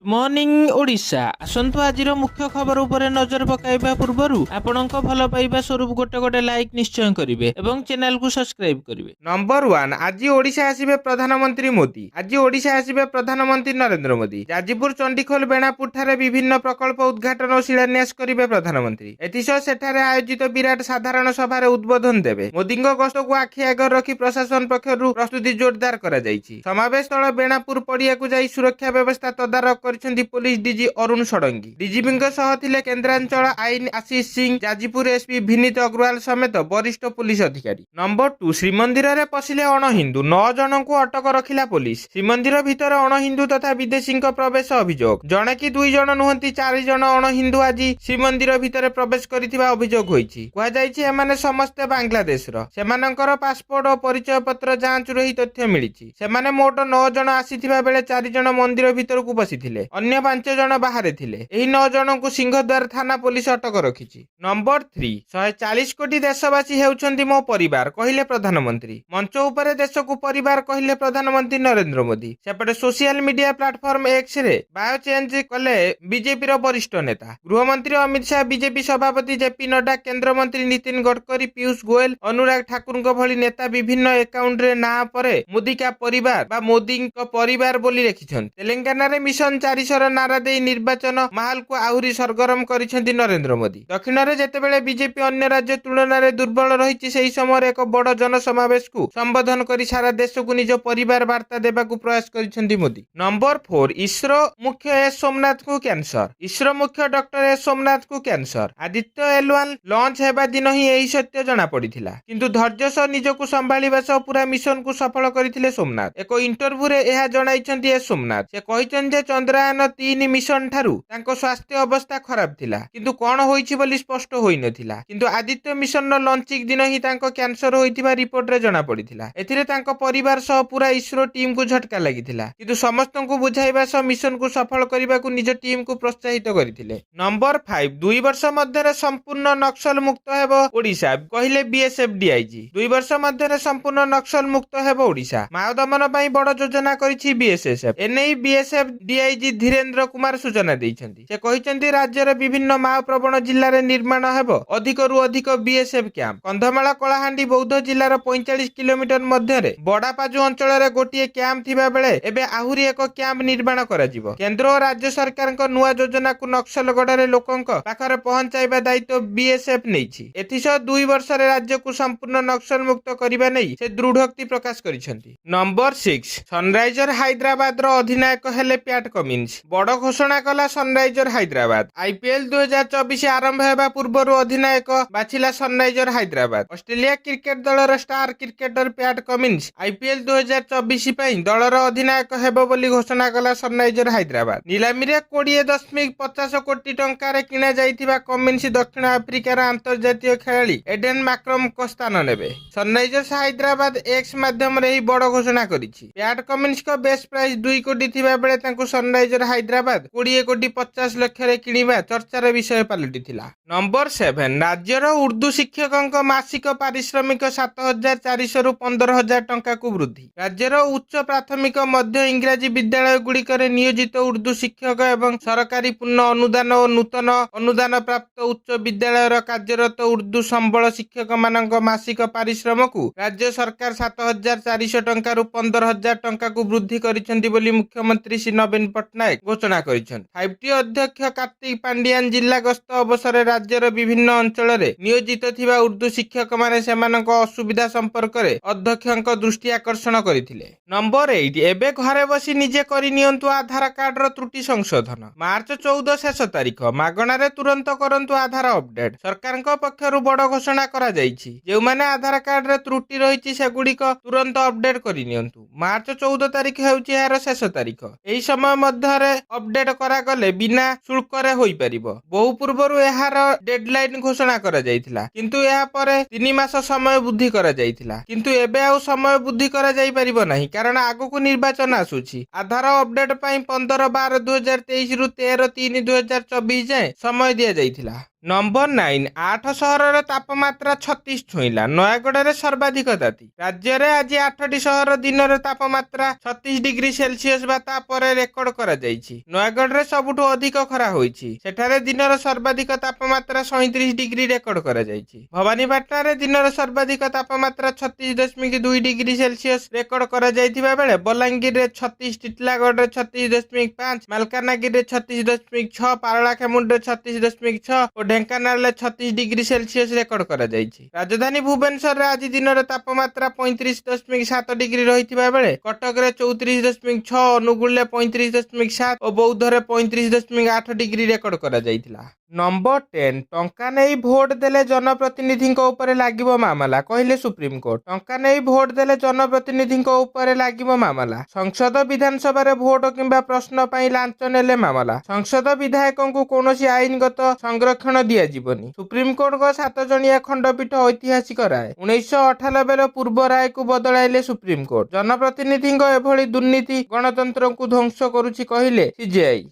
Morning Odisha आसंतु आजिर मुख्य खबर उपरे नजर पकाइबा पूर्वरु आपणक भल पाइबा स्वरूप गोटे गोटे लाइक निश्चय करिवे एवं चैनल को सब्सक्राइब करिवे। नंबर 1 आज ओडिशा आसिबे प्रधानमंत्री मोदी। आज ओडिशा आसिबे प्रधानमंत्री नरेंद्र मोदी। जाजीपुर चंडीखोल बेणापुर ठारे विभिन्न प्रकल्प उद्घाटन और शिलान्यास करिवे प्रधानमंत्री। एथिसह सेठारे आयोजित विराट साधारण सभार उद्बोधन देबे। मोदी गस्त को आखि आगर रखी प्रशासन पक्षरु प्रस्तुति जोरदार करा जायछि। समावेश स्थल बेणापुर पड़िया को जाई सुरक्षा व्यवस्था तदारख करछन्ती police DG Arun Sarangi. DGP सह थिले केन्द्रांचल आईन आशीष सिंह, जाजीपुर एसपी विनीत अग्रवाल समेत वरिष्ठ पुलिस अधिकारी। नंबर 2 श्रीमंदिर रे पशिले अणहिंदू 9 जन को अटक रखिला पुलिस। श्रीमंदिर भितर अणहिंदू तथा विदेशी प्रवेश अभियोग। जणे कि 2 जन नुहंती 4 जन अणहिंदू आज श्रीमंदिर भितर प्रवेश करिथिबा अभियोग होईछि। कुहा जायछि एमाने समस्त बांग्लादेशर। सेमानकर पासपोर्ट और परिचय पत्र जांच रही तथ्य मिलिछि। सेमाने मोट 9 जन आसीथिबा बेले 4 जन मंदिर भितर को बसिथिले, अन्य 5 जन बाहर थिले। एही 9 जन को सिंहद्वार थाना पुलिस अटक रखिछि। नंबर 3 140 कोटी देशवासी हेउछन्ती मो परिवार कहिले प्रधानमंत्री। मंच उपरे देश को परिवार कहिले प्रधानमंत्री नरेंद्र मोदी। सेपटे सोशल मीडिया प्लेटफॉर्म एक्स रे बायो चेंज कले बीजेपी रो वरिष्ठ नेता। गृहमंत्री अमित शाह, बीजेपी सभापति जेपी नड्डा, केंद्र मंत्री नितिन गडकरी, पीयूष गोयल, अनुराग ठाकुर भली नेता विभिन्न अकाउंट रे ना परे मोदी का परिवार बा मोदी को परिवार बोली लिखिछन्ती। तेलंगाना रे मिशन 400 नारा दे निर्वाचन माहौल को आहुरी सरगरम करिसेंती नरेंद्र मोदी। दक्षिण रे जेतेबेले बीजेपी अन्य राज्य तुलना रे दुर्बल रहिछि, सेही समय एक बड़ जनसमावेश को संबोधन करी सारा देश को निज परिवार वार्ता देबा को प्रयास करिसेंती मोदी। नंबर 4 इसरो मुख्य एस सोमनाथ को कैंसर। इसरो मुख्य डॉक्टर एस सोमनाथ को कैंसर। आदित्य L1 लॉन्च हेबा दिन ही एही सत्य जणा पड़िथिला, किंतु धैर्य सह निज को संभालिबा सह पूरा मिशन को सफल करिथिले सोमनाथ। एक इंटरव्यू रे एहा जणाइछन्ती एस सोमनाथ। से कहिछन् जे चंद्रयान 3 मिशन ठारू तांको स्वास्थ्य अवस्था खराब थिला, किंतु कोन होईछि बोली स्पष्ट होई नथिला। किंतु आदित्य मिशन नो लॉन्चिंग दिन ही तांको कैंसर होइथिबा रिपोर्ट रे जणा पड़िथिला। एथिरे तांको परिवार सह पूरा इसरो टीम को झटका लागिथिला, किंतु समस्त को बुझाइबा सह मिशन को सफल करिबा को निज टीम को प्रोत्साहित करिथिले। नंबर 5 2 वर्ष मध्य संपूर्ण नक्सल मुक्त हेबो ओडिशा कहिले बीएसएफ डीआईजी। 2 वर्ष मध्य संपूर्ण नक्सल मुक्त हेबो ओडिशा। माओ दमन पई बड़ योजना करिछि बीएसएफ। एनै बीएसएफ डीआईजी धीरेन्द्र कुमार सूचना दैछन्ति। से कहिसन्ति राज्यर विभिन्न माओ प्रवण जिल्ला रे निर्माण हेबो अधिक रु अधिक बीएसएफ कैंप। कंधमाल कलाहांडी बौद्ध जिल्लार 45 किलोमीटर मध्य रे बड़ापाजु अंचल रे गोटिए कैंप थिबा बेले एबे आहुरी एक कैंप निर्माण कराजिबो। केंद्र और राज्य सरकारक नुआ योजना को नक्सल गड़ारे लोकंक पाखरे पहुंचाइबा दायित्व बीएसएफ नेइछि। एथिसह 2 वर्ष रे राज्य को संपूर्ण नक्सल मुक्त करिबा नै से दृढ़ोक्ति प्रकाश करिसन्ति। नंबर 6 सनराइजर हैदराबाद रो अधिनायक हेले पैट कमिन्स। बड़ घोषणा कला सनराइजर हैदराबाद। आईपीएल 2024 आरंभ हेबा पूर्वरु अधिनायक बाछिला सनराइजर हैदराबाद। ऑस्ट्रेलिया क्रिकेट दलर star cricketer PAT Cummins IPL 2024 पई दलर अधिनायक हेबो बोली घोषणा कला सनराइजर हैदराबाद। नीलामी रे 20.50 कोटी टंका रे किना जाइथिबा कमिन्स दक्षिण आफ्रिकार अंतर्जातीय खेलाड़ी एडेन माक्रम को स्थान नेबे। सनराइजर्स हैदराबाद एक्स माध्यम रे ही बड़ घोषणा करिछि। पैट कमिन्स को बेस प्राइस 2 कोटी थिबा बेले तांको सनराइजर हैदराबाद 20 कोटी 50 लाख रे किनिबा चर्चार विषय पालटिथिला। नंबर 7 राज्यर उर्दू शिक्षकक मासिक पारिश्रमिक 7400 रु 15000 टंका को वृद्धि। राज्यर उच्च प्राथमिक मध्य इंग्राजी विद्यालय गुड़िक नियोजित उर्दू शिक्षक एवं सरकारी पूर्ण अनुदान और नूतन अनुदान प्राप्त उच्च विद्यालय कार्यरत उर्दू संबल शिक्षक मानक मासिक पारिश्रम को राज्य सरकार 7400 टंका रु 15000 टंका को वृद्धि करिसेंती बोली मुख्यमंत्री श्री नवीन पट्टनायक घोषणा करिसेंती। 5T अध्यक्ष कार्तिक पांडियान जिला गस्त अवसर राज्यर विभिन्न अंचल रे नियोजित थिबा उर्दू शिक्षक माने सेमानक असुविधा संपर्क रे अध्यक्षक दृष्टि आकर्षण करिथिले। नंबर 8 एबे घरे बसी निजे करि नियंतु आधार कार्ड रो त्रुटि संशोधन। मार्च 14 शेष तारीख मागणा रे तुरंत करंतु आधार अपडेट। सरकारक पक्षरु बड़ घोषणा करा जायछि। जे माने आधार कार्ड रे त्रुटि रहिछि सेगुडीक तुरंत अपडेट करि नियंतु। मार्च 14 तारीख हेउछि यार शेष तारीख। एही समय मध्य रे अपडेट करा गले बिना शुल्क रे होई परिबो। बहु पूर्वरु एहार डेडलाइन घोषणा करा जायथिला, किंतु एहा परे 3 मास समय वृद्धि करा जायथिला। किंतु एबे आउ समय वृद्धि करा जाई परिबो नाही, कारण आगु निर्वाचन आसुछि। आधार अपडेट पई 15/12/2023 रु 13/3/2024 जाए समय दिया जायथिला। ନମ୍ବର 9 8 ସହରର ତାପମାତ୍ରା 36 ଛୁଇଁଲା। ନୟାଗଡ଼ରେ ସର୍ବାଧିକ ତାତି। ରାଜ୍ୟରେ ଆଜି 8ଟି ସହର ଦିନର ତାପମାତ୍ରା 36 ଡିଗ୍ରୀ ସେଲସିୟସ ବା ତାପରେ ରେକର୍ଡ କରାଯାଇଛି। ନୟାଗଡ଼ରେ ସବୁଠୁ ଅଧିକ ଖରା ହୋଇଛି। ସେଠାରେ ଦିନର ସର୍ବାଧିକ ତାପମାତ୍ରା 37 ଡିଗ୍ରୀ ରେକର୍ଡ କରାଯାଇଛି। ଭବାନୀପାଟଣାରେ ଦିନର ସର୍ବାଧିକ ତାପମାତ୍ରା 36.2 ଡିଗ୍ରୀ ସେଲସିୟସ ରେକର୍ଡ କରାଯାଇଥିବା ବେଳେ ବଲାଙ୍ଗୀରରେ 36, ଟିଟିଲାଗଡ଼ରେ 36.5, ମାଲକାନଗିରିରେ 36.6, ପାରଳାଖେମୁଣ୍ଡିରେ 36.6 ଓ ଢେଙ୍କାନାଳରେ 36 ଡିଗ୍ରୀ ସେଲସିୟସ ରେକର୍ଡ କରାଯାଇଛି। ରାଜଧାନୀ ଭୁବନେଶ୍ୱରରେ ଆଜି ଦିନର ତାପମାତ୍ରା 35.7 ଡିଗ୍ରୀ ରହିଥିବା ବେଳେ କଟକରେ 34.6, ଅନୁଗୁଳରେ 35.7 ଓ ବୌଦ୍ଧରେ 35.8 ଡିଗ୍ରୀ ରେକର୍ଡ କରାଯାଇଥିଲା। ନମ୍ବର 10 ଟଙ୍କା ନେଇ ଭୋଟ ଦେଲେ ଜନପ୍ରତିନିଧିଙ୍କ ଉପରେ ଲାଗିବ ମାମଲା, କହିଲେ ସୁପ୍ରିମକୋର୍ଟ। ଟଙ୍କା ନେଇ ଭୋଟ ଦେଲେ ଜନପ୍ରତିନିଧିଙ୍କ ଉପରେ ଲାଗିବ ମାମଲା। ସଂସଦ ବିଧାନସଭାରେ ଭୋଟ କିମ୍ବା ପ୍ରଶ୍ନ ପାଇଁ ଲାଞ୍ଚ ନେଲେ ମାମଲା। ସଂସଦ ବିଧାୟକଙ୍କୁ କୌଣସି ଆଇନଗତ ସଂରକ୍ଷଣ ଦିଆଯିବନି। ସୁପ୍ରିମକୋର୍ଟଙ୍କ 7 ଜଣିଆ ଖଣ୍ଡପୀଠ ଐତିହାସିକ ରାୟ। 1998ର ପୂର୍ବ ରାୟକୁ ବଦଳାଇଲେ ସୁପ୍ରିମକୋର୍ଟ। ଜନପ୍ରତିନିଧିଙ୍କ ଏଭଳି ଦୁର୍ନୀତି ଗଣତନ୍ତ୍ରକୁ ଧ୍ୱଂସ କରୁଛି, କହିଲେ ସିଜେଆଇ।